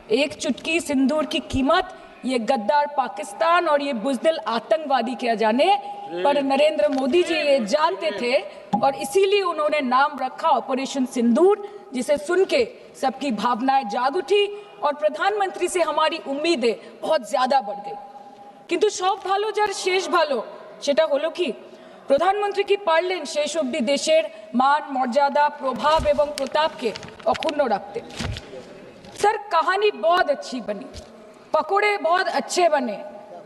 एक चुटकी सिंदूर की कीमत ये गद्दार पाकिस्तान और ये बुज़दिल आतंकवादी क्या जाने, पर नरेंद्र मोदी जी ये जानते थे और इसीलिए उन्होंने नाम रखा ऑपरेशन सिंदूर, जिसे सुन के सबकी भावनाएं जाग उठी और प्रधानमंत्री से हमारी उम्मीदें बहुत ज्यादा बढ़ गई। किंतु सब भालो जार शेष भालो सेटा हलो कि प्रधानमंत्री की पारलेन शेष अब्दि देशेर मान मर्यादा प्रभाव एवं प्रताप के अक्षुण्ण रखते। सर कहानी बहुत अच्छी बनी, पकोड़े बहुत अच्छे बने,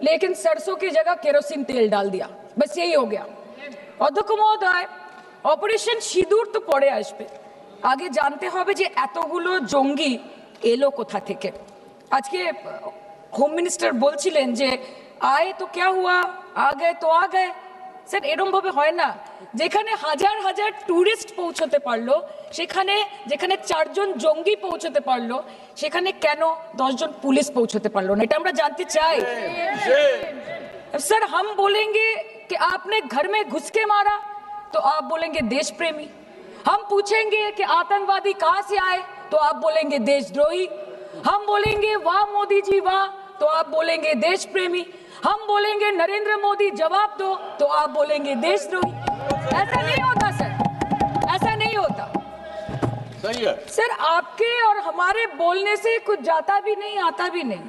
लेकिन सरसों की जगह केरोसिन तेल डाल दिया, बस यही हो गया। अध्यक्ष महोदय, অপারেশন সিঁদুর তো পরে আসবে, আগে জানতে হবে যে এতগুলো জঙ্গি এলো কোথা থেকে। আজকে হোম মিনিস্টার বলছিলেন যে আয়ে তো क्या हुआ, आ गए तो आ गए। স্যার এরকম ভাবে হয় না, যেখানে হাজার হাজার টুরিস্ট পৌঁছতে পারলো, সেখানে যেখানে 4 জন জঙ্গি পৌঁছতে পারলো, সেখানে কেন 10 জন পুলিশ পৌঁছতে পারলো না, এটা আমরা জানতে চাই। सर हम बोलेंगे कि आपने घर में घुस के मारा तो आप बोलेंगे देश प्रेमी, हम पूछेंगे कि आतंकवादी कहां से आए तो आप बोलेंगे देशद्रोही, हम बोलेंगे वाह मोदी जी वाह तो आप बोलेंगे देश प्रेमी, हम बोलेंगे नरेंद्र मोदी जवाब दो तो आप बोलेंगे देशद्रोही। ऐसा नहीं होता सर, ऐसा नहीं होता। सही है सर, आपके और हमारे बोलने से कुछ जाता भी नहीं आता भी नहीं।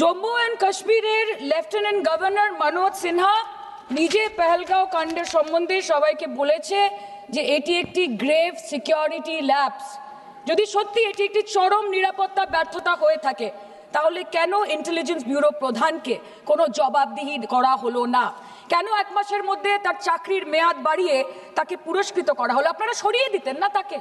জম্মু অ্যান্ড কাশ্মীরের লেফটেন্যান্ট গভর্নর মনোজ সিনহা নিজে পেহেলগাঁও কাণ্ডের সম্বন্ধে সবাইকে বলেছে যে এটি একটি গ্রেভ সিকিউরিটি ল্যাপস। যদি সত্যি এটি একটি চরম নিরাপত্তা ব্যর্থতা হয়ে থাকে, তাহলে কেন ইন্টেলিজেন্স ব্যুরো প্রধানকে কোনো জবাবদিহি করা হলো না? কেন 1 মাসের মধ্যে তার চাকরির মেয়াদ বাড়িয়ে তাকে পুরস্কৃত করা হলো? আপনারা সরিয়ে দিতেন না তাকে?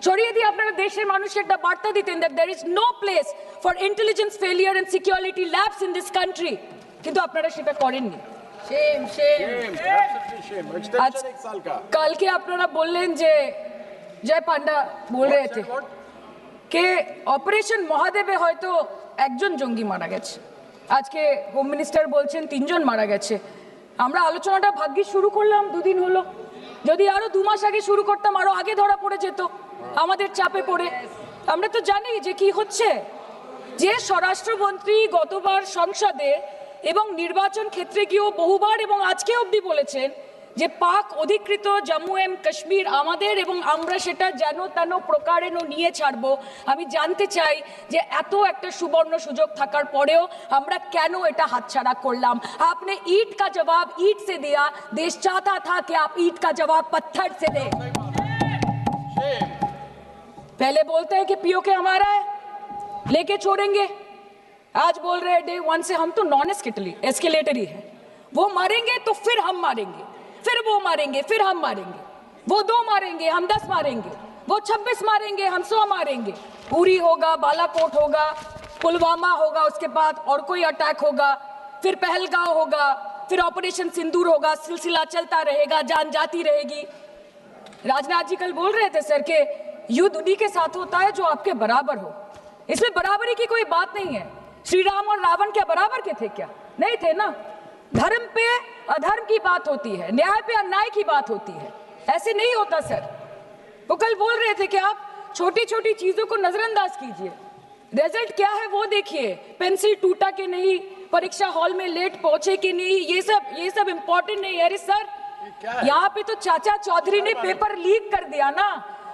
সরিয়ে দিয়ে আপনারা দেশের মানুষকে একটা বার্তা দিতেন that there is no place for intelligence failure and security labs in this country, কিন্তু আপনারা সেটা করেননি। shame extension 1 साल का। কালকে আপনারা বললেন যে জয় পান্ডা বল रहे थे कि অপারেশন মহাদেবে হয়তো একজন জঙ্গি মারা গেছে, আজকে হোম মিনিস্টার বলছেন 3 জন মারা গেছে। আমরা আলোচনাটা ভাগ্যে শুরু করলাম 2 দিন হলো, যদি আরো 2 মাস আগে শুরু করতাম আরো আগে ধরা পড়ে যেত আমাদের চাপে পড়ে। আমরা তো জানি যে কি হচ্ছে, যে স্বরাষ্ট্রমন্ত্রী গতবার সংসদে এবং নির্বাচন ক্ষেত্রে গিয়েও বহুবার এবং আজকে অবধি বলেছেন যে পাক অধিকৃত জম্মু এন্ড কাশ্মীর আমাদের এবং আমরা সেটা যেন তেন প্রকারেণ নিয়ে ছাড়বো। আমি জানতে চাই যে এত একটা সুবর্ণ সুযোগ থাকার পরেও আমরা কেন এটা হাতছাড়া করলাম? आपने ईंट का जवाब ईंट से दिया, देश चाहता था कि आप ईंट का जवाब पत्थर से दें। पहले बोलते हैं कि पीओके हमारा है, लेके छोड़ेंगे, आज बोल रहे हैं डे 1 से हम तो नॉन एस्केलेटरी है, वो मारेंगे तो फिर हम मारेंगे, फिर वो मारेंगे, फिर हम मारेंगे, वो 2 मारेंगे हम 10 मारेंगे, वो 26 मारेंगे हम 100 मारेंगे। उरी होगा, बालाकोट होगा, पुलवामा होगा, उसके बाद और कोई अटैक होगा, फिर पहलगांव होगा, फिर ऑपरेशन सिंदूर होगा, सिलसिला चलता रहेगा, जान जाती रहेगी। राजनाथ जी कल बोल रहे थे सर कि युद्ध उन्हीं के साथ होता है जो आपके बराबर हो, इसमें बराबरी की कोई बात नहीं है। श्री राम और रावण क्या बराबर के थे क्या? नहीं थे ना। धर्म पे अधर्म की बात होती है, न्याय पे अन्याय की बात होती है, ऐसे नहीं होता सर। वो कल बोल रहे थे कि आप छोटी छोटी चीजों को नजरअंदाज कीजिए, रिजल्ट क्या है वो देखिए, पेंसिल टूटा कि नहीं, परीक्षा हॉल में लेट पहुंचे कि नहीं, ये सब इम्पोर्टेंट नहीं है। अरे सर, यहाँ पे तो चाचा चौधरी ने पेपर लीक कर दिया ना,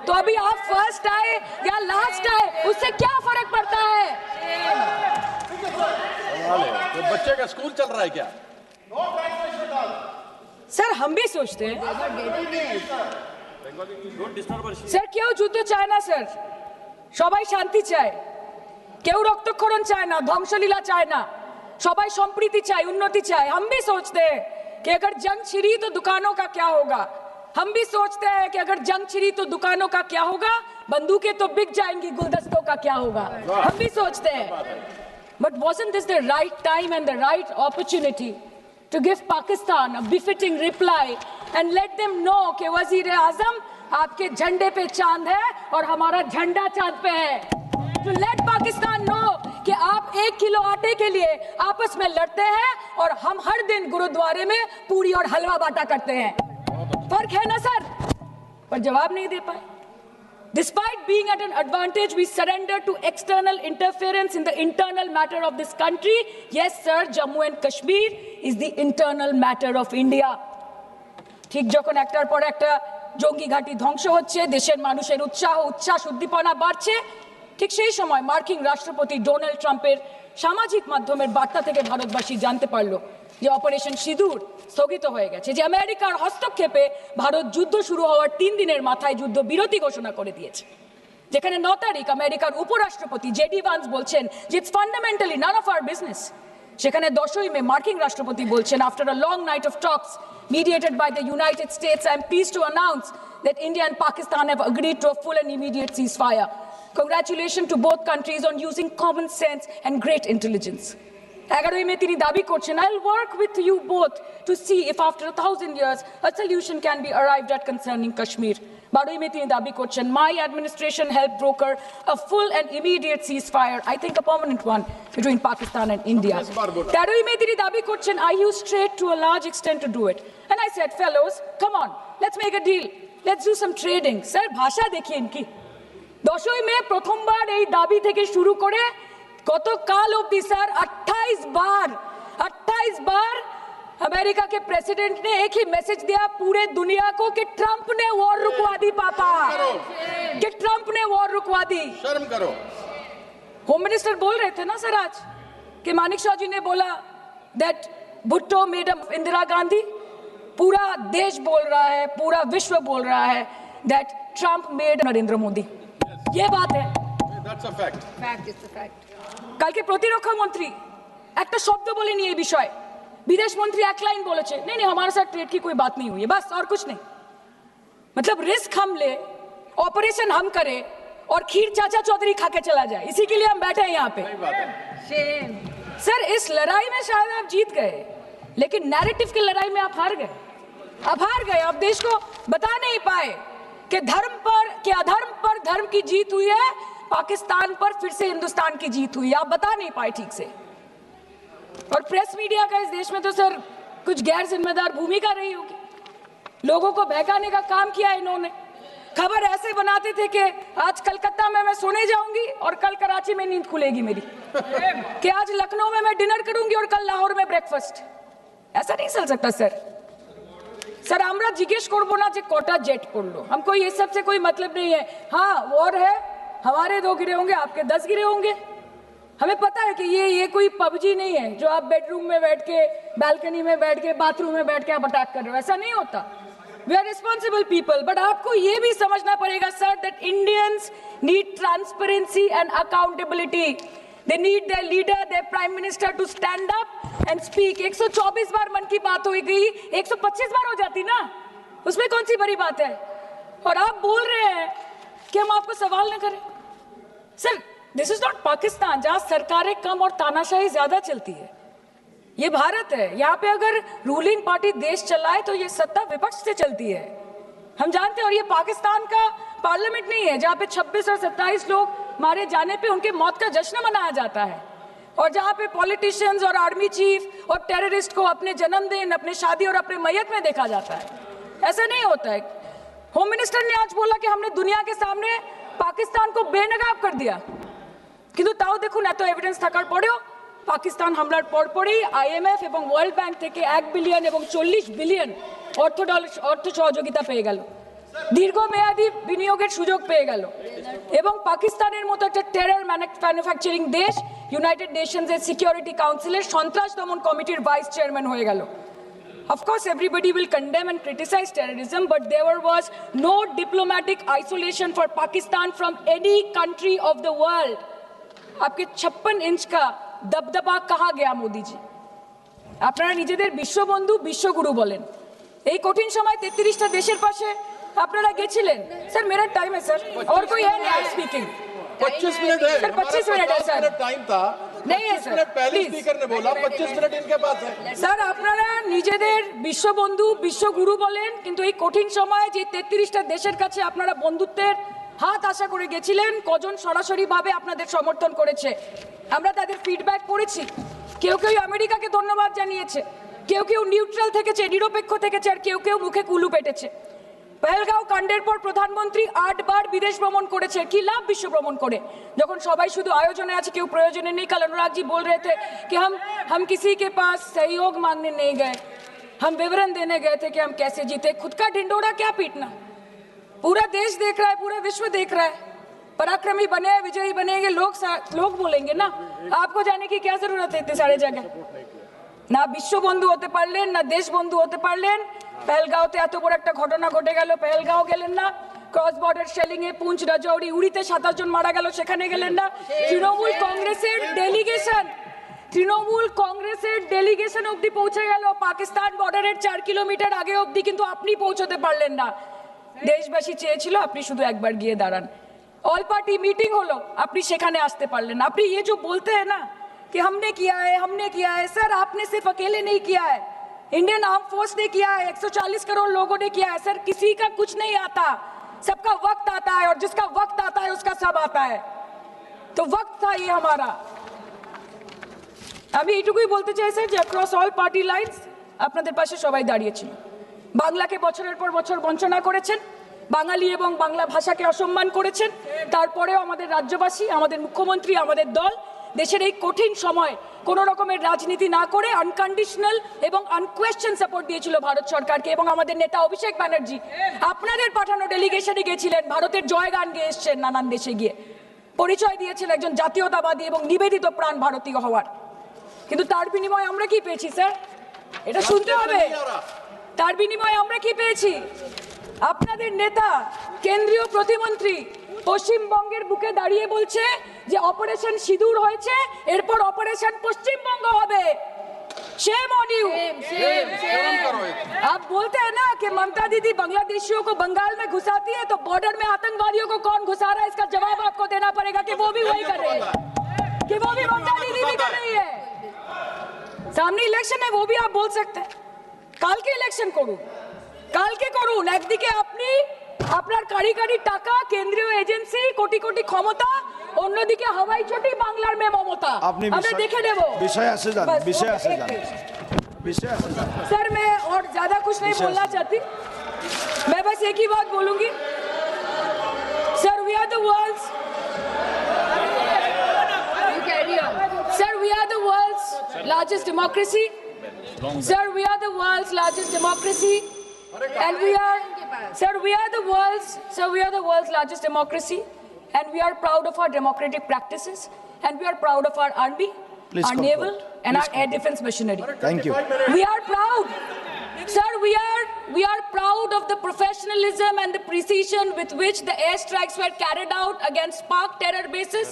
तो अभी आप फर्स्ट आए या लास्ट आए उससे क्या फर्क पड़ता है? तो बच्चे का स्कूल चल रहा है क्या? सर हम भी सोचते हैं স্যার কেউ যুদ্ধ চায় না স্যার, সবাই শান্তি চায়, কেউ রক্তক্ষরণ চায় না, ধ্বংসলীলা চায় না, সবাই সম্প্রীতি চায়, উন্নতি চায়। हम भी सोचते हैं कि अगर जंग छिड़ी तो दुकानों का क्या होगा, हम भी सोचते हैं कि अगर जंग छिड़ी तो दुकानों का क्या होगा, बंदूकें तो बिक जाएंगी, गुलदस्तों का क्या होगा, हम भी सोचते हैं। But wasn't this the right time and the right opportunity to give Pakistan a befitting reply and let them know कि वजीर आजम आपके झंडे पे चांद है और हमारा झंडा चांद पे है। To let Pakistan know कि आप 1 किलो आटे के लिए आपस में लड़ते हैं और हम हर दिन गुरुद्वारे में पूरी और हलवा बांटा करते हैं। फर्क है ना सर? पर जवाब नहीं दे पाए। Despite being at an advantage, we surrender to external interference in the internal matter of this country. Yes, sir, Jammu and Kashmir is the internal matter of India. ঠিক যখন একটার পর একটা জঙ্গি ঘাঁটি ধ্বংস হচ্ছে, দেশের মানুষের উচ্ছ্বাস উদ্দীপনা বাড়ছে, ঠিক সেই সময় মার্কিন রাষ্ট্রপতি ডোনাল্ড ট্রাম্পের সামাজিক মাধ্যমের বার্তা থেকে ভারতবাসী জানতে পারলো যে অপারেশন সিঁদুর স্থগিত হয়ে গেছে, যে আমেরিকার হস্তক্ষেপে ভারত যুদ্ধ শুরু হওয়ার 3 দিনের মাথায় যুদ্ধ বিরতি ঘোষণা করে দিয়েছে, যেখানে 9 তারিখ আমেরিকার উপরাষ্ট্রপতি জেডি ভান্স বলছেন যে it's fundamentally none of our business. সেখানে 10ই মে মার্কিন রাষ্ট্রপতি বলছেন, after a long night of talks mediated by the United States, I am pleased to announce that India and Pakistan have agreed to a full and immediate ceasefire. Congratulations to both countries on using common sense and great intelligence. 11ই মে তিনি দাবি করছেন, I'll work with you both to see if after 1000 years a solution can be arrived at concerning Kashmir. 12ই মে তিনি দাবি করছেন, my administration helped broker a full and immediate ceasefire, I think a permanent one, between Pakistan and India. 13ই মে তিনি দাবি করছেন, I used trade to a large extent to do it. And I said, fellows, come on, let's make a deal. Let's do some trading. Sir, ভাষা দেখিয়ে কি? 10ই মে প্রথমবার এই দাবি থেকে শুরু করে গতকাল অবধি স্যার 28 बार अमेरिका के प्रेसिडेंट ने एक ही मैसेज दिया पूरे दुनिया को कि ट्रंप ने वॉर रुकवा दी पापा, कि ट्रंप ने वॉर रुकवा दी। शर्म करो। होम मिनिस्टर बोल रहे थे ना सर आज कि मानिक शाह जी ने बोला दैट भुट्टो मेड इंदिरा गांधी। पूरा देश बोल रहा है, पूरा विश्व बोल रहा है that Trump made Narendra Modi. ये बात है, That's a fact. Fact is the fact. কালকে প্রতিরক্ষা মন্ত্রী একটা শব্দ বলেনি এই বিষয়ে, विदेश मंत्री एक लाइन बोले नहीं नहीं हमारे साथ ट्रेड की कोई बात नहीं हुई है, बस और कुछ नहीं। मतलब रिस्क हम ले, ऑपरेशन हम करें और खीर चाचा चौधरी खा के चला जाए, इसी के लिए हम बैठे हैं यहाँ पे। Shame. सर इस लड़ाई में शायद आप जीत गए, लेकिन नैरेटिव की लड़ाई में आप हार गए। आप देश को बता नहीं पाए कि धर्म पर कि अधर्म पर धर्म की जीत हुई है, पाकिस्तान पर फिर से हिंदुस्तान की जीत हुई है, आप बता नहीं पाए ठीक से। और प्रेस मीडिया का इस देश में तो सर कुछ गैर जिम्मेदार भूमिका रही होगी, लोगों को बहकाने का काम किया इन्होंने। खबर ऐसे बनाते थे कि आज कलकत्ता में मैं सोने जाऊंगी और कल कराची में नींद खुलेगी मेरी, कि आज लखनऊ में मैं डिनर करूंगी और कल लाहौर में ब्रेकफास्ट। ऐसा नहीं चल सकता सर। सर আমরা জিজ্ঞেস করব না যে কটা জেট পড়লো, हमको ये सब से कोई मतलब नहीं है। हाँ वॉर है, हमारे 2 गिरे होंगे, आपके 10 गिरे होंगे। हमें पता है कि ये कोई पबजी नहीं है जो आप बेडरूम में बैठ के, बालकनी में बैठ के, बाथरूम में बैठ के आप अटैक कर रहे हो, ऐसा नहीं होता। We are responsible people, but आपको ये भी समझना पड़ेगा sir that Indians need transparency and accountability. They need their leader, their prime minister to stand up and speak. 124 बार मन की बात हो गई, 125 बार हो जाती ना, उसमें कौन सी बड़ी बात है। और आप बोल रहे हैं कि हम आपको सवाल न करें। Sir this is not Pakistan जहां सरकारें कम और तानाशाही ज्यादा चलती है, ये भारत है। यहाँ पे अगर रूलिंग पार्टी देश चलाए तो ये सत्ता विपक्ष से चलती है, हम जानते हैं। और ये पाकिस्तान का पार्लियामेंट नहीं है जहाँ पे 26 और 27 लोग मारे जाने पे उनके मौत का जश्न मनाया जाता है, और जहाँ पे पॉलिटिशियंस और आर्मी चीफ और टेररिस्ट को अपने जन्मदिन, अपने शादी और अपने मैयत में देखा जाता है। ऐसा नहीं होता है। होम मिनिस्टर ने आज बोला कि हमने दुनिया के सामने पाकिस्तान को बेनकाब कर दिया, কিন্তু তাও দেখুন এত এভিডেন্স থাকার পরেও পাকিস্তান হামলার পরপরই আইএমএফ এবং ওয়ার্ল্ড ব্যাংক থেকে 1 বিলিয়ন এবং 40 বিলিয়ন অর্থ সহযোগিতা পেয়ে গেল, দীর্ঘমেয়াদী বিনিয়োগের সুযোগ পেয়ে গেল, এবং পাকিস্তানের মতো একটা টেরর ম্যানুফ্যাকচারিং দেশ ইউনাইটেড নেশনসের সিকিউরিটি কাউন্সিলের সন্ত্রাস দমন কমিটির ভাইস চেয়ারম্যান হয়ে গেল। Of course, everybody will condemn and criticize terrorism, but there was no diplomatic isolation for Pakistan from any country of the world. आपके 56 इंच का दबदबा कहाँ गया मोदी जी? আপনারা নিজেদের বিশ্ববন্ধু বিশ্বগুরু বলেন, এই কঠিন সময় 33টা দেশের পাশে আপনারা গেছিলেন। স্যার मेरा टाइम है सर, और कोई है नहीं स्पीकिंग। 25 मिनट है सर 25 मिनट है सर, टाइम था नहीं है सर, पहले स्पीकर ने बोला 25 मिनट इनके पास है। স্যার আপনারা নিজেদের বিশ্ববন্ধু বিশ্বগুরু বলেন, কিন্তু এই কঠিন সময়ে যে 33টা দেশের কাছে আপনারা বন্ধুত্বের হাত আশা করে গেছিলেন, কজন সরাসরি ভাবে আপনাদের সমর্থন করেছে আমরা তাদের ফিডব্যাক পড়েছি। কেউ কেউ আমেরিকাকে ধন্যবাদ জানিয়েছে, কেউ কেউ নিউট্রাল থেকেছে, নিরপেক্ষ থেকেছে, আর কেউ কেউ মুখে কুলু পেটেছে। পেহেলগাঁও কাণ্ডের পর প্রধানমন্ত্রী 8 বার বিদেশ ভ্রমণ করেছে, কি লাভ বিশ্ব ভ্রমণ করে যখন সবাই শুধু আয়োজনে আছে, কেউ প্রয়োজনে নেই। कल अनुराग जी बोल रहे थे कि हम किसी के पास सहयोग मांगने नहीं गए, हम विवरण देने गए थे कि हम कैसे जीते। खुद का ढिंडोरा क्या पीटना, पूरा देश देख रहा है, पूरा विश्व देख रहा है। पराक्रमी बने, विजयी बनेंगे, लोग बोलेंगे ना। आपको जाने की क्या जरूरत है इतने सारे जगह? না বিশ্ব বন্ধু হতে পারলেন, না দেশ বন্ধু হতে পারলেন। পেহেলগাঁওতে এত বড় একটা ঘটনা ঘটে গেল, পেহেলগাঁও গেলেন না। ক্রস বর্ডার শেলিং এ পুঞ্চ, রাজৌরি, উড়িতে 27 জন মারা গেল, সেখানে গেলেন না। তৃণমূল কংগ্রেসের ডেলিগেশন অবধি পৌঁছে গেল পাকিস্তান বর্ডারের 4 কিলোমিটার আগে অবধি, কিন্তু আপনি পৌঁছতে পারলেন না। দেশবাসী চেয়েছিল আপনি শুধু একবার গিয়ে দাঁড়ান। অল পার্টি মিটিং হলো, আপনি সেখানে আসতে পারলেন না। আপনি ये जो बोलते हैं ना कि हमने किया है, सर आपने सिर्फ अकेले नहीं किया है, इंडियन आर्म फोर्स ने किया है, 140 करोड़ लोगों ने किया है। सर किसी का कुछ नहीं आता, सबका वक्त आता है, और जिसका वक्त आता है उसका सब आता है। तो वक्त था ये हमारा। আমি এইটুকুই বলতে চাই স্যার যে অ্যাক্রস অল পার্টি লাইনস আপনাদের পাশে সবাই দাঁড়িয়েছিল। বাংলাকে বছরের পর বছর বঞ্চনা করেছেন, বাঙালি এবং বাংলা ভাষাকে অসম্মান করেছেন, তারপরেও আমাদের রাজ্যবাসী, আমাদের মুখ্যমন্ত্রী, আমাদের দল দেশের এই কঠিন সময় কোনো রকমের রাজনীতি না করে আনকন্ডিশনাল এবং আনকোয়েশ্চেন সাপোর্ট দিয়েছিল ভারত সরকারকে। এবং আমাদের নেতা অভিষেক ব্যানার্জি আপনাদের পাঠানো ডেলিগেশনে গিয়েছিলেন, ভারতের জয়গান গেয়ে এসছেন, নানান দেশে গিয়ে পরিচয় দিয়েছেন একজন জাতীয়তাবাদী এবং নিবেদিত প্রাণ ভারতীয় হওয়ার। কিন্তু তার বিনিময়ে আমরা কি পেয়েছি স্যার? এটা শুনতে হবে। তার বিনিময়ে আমরা কি পেয়েছি? আপনাদের নেতা কেন্দ্রীয় প্রতিমন্ত্রী পশ্চিমবঙ্গের বুকে দাঁড়িয়ে বলছে যে অপারেশন সিঁদুর হয়েছে, এরপর অপারেশন পশ্চিমবঙ্গ হবে। Shame on you. आप बोलते हैं ना कि ममता दीदी बांग्लादेशियों को बंगाल में घुसाती है, तो बॉर्डर में आतंकवादियों को कौन घुसा रहा है, इसका जवाब आपको देना पड़ेगा कि वो भी वही कर रहे हैं, कि वो भी ममता दीदी भी कर रही है। सामने इलेक्शन है, वो भी आप बोल सकते हैं। কালকে ইলেকশন করুন, কালকে করুন। একদিকে আপনি আপনার কারিগরি টাকা, কেন্দ্রীয় এজেন্সি, কোটি কোটি ক্ষমতা, অন্যদিকে হাওয়াই চটি বাংলার মে মমতা। আমরা দেখে নেব। विषय से जान, विषय से जान, विषय से जान। सर मैं और ज्यादा कुछ नहीं बोलना चाहती, मैं बस एक ही बात बोलूंगी। Sir we are the world's, sir we are the world's largest democracy, sir we are the world's largest democracy, and we are the world's largest democracy, and we are proud of our democratic practices, and we are proud of our army, Please our conclude. naval and our air defense machinery. Thank you. We are proud, sir, we are proud of the professionalism and the precision with which the airstrikes were carried out against Pak terror bases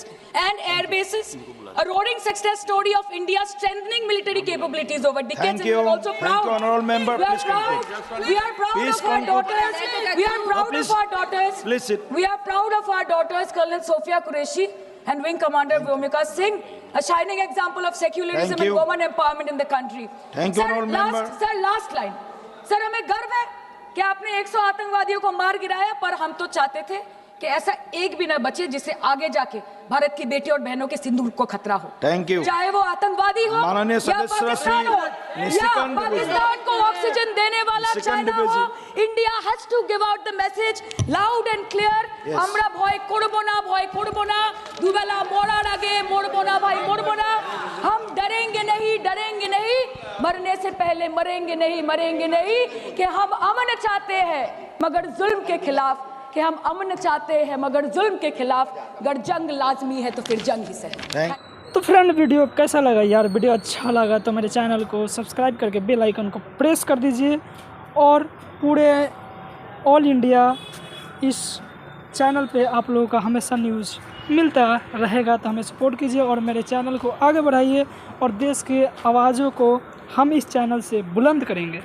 and air bases, a roaring success story of India's strengthening military capabilities over decades. Thank you. And we are also Thank proud. you, honorable member. We are Please proud. conclude. We are proud Please of our conclude. daughters. We are proud please. of our daughters. Please sit. We are proud of our daughters, Colonel Sophia Qureshi and Wing Commander Vyomika Singh, a shining example of secularism Thank and you. women empowerment in the country. Thank you, honorable member. Sir last line, sir हमें गर्व है कि आपने 100 आतंकवादियों को मार गिराया, पर हम तो चाहते थे कि ऐसा एक भी न बचे जिससे आगे जाके भारत की बेटी और बहनों के सिंदूर को खतरा हो। Thank you. चाहे वो आतंकवादी हो माननीय या सदस्य पाकिस्तान हो श्री या निशिकांत पाकिस्तान को ऑक्सीजन देने वाला निशिकांत चाइना दुबे हो, जी। India has to give out the message loud and clear. Yes. আমরা ভয় করব না, দুবেলা মরার আগে মরবো না ভাই, মরবো না। हम डरेंगे नहीं, मरने से पहले मरेंगे नहीं, कि हम अमन चाहते हैं मगर जुल्म के खिलाफ, कि हम अमन चाहते हैं मगर जुल्म के खिलाफ, अगर जंग लाजमी है तो फिर जंग ही सही। Thank तो फ्रेंड वीडियो कैसा लगा यार? वीडियो अच्छा लगा तो मेरे चैनल को सब्सक्राइब करके बेल आइकन को प्रेस कर दीजिए, और पूरे ऑल इंडिया इस चैनल पे आप लोगों का हमेशा न्यूज़ मिलता रहेगा। तो हमें सपोर्ट कीजिए और मेरे चैनल को आगे बढ़ाइए, और देश की आवाज़ों को हम इस चैनल से बुलंद करेंगे।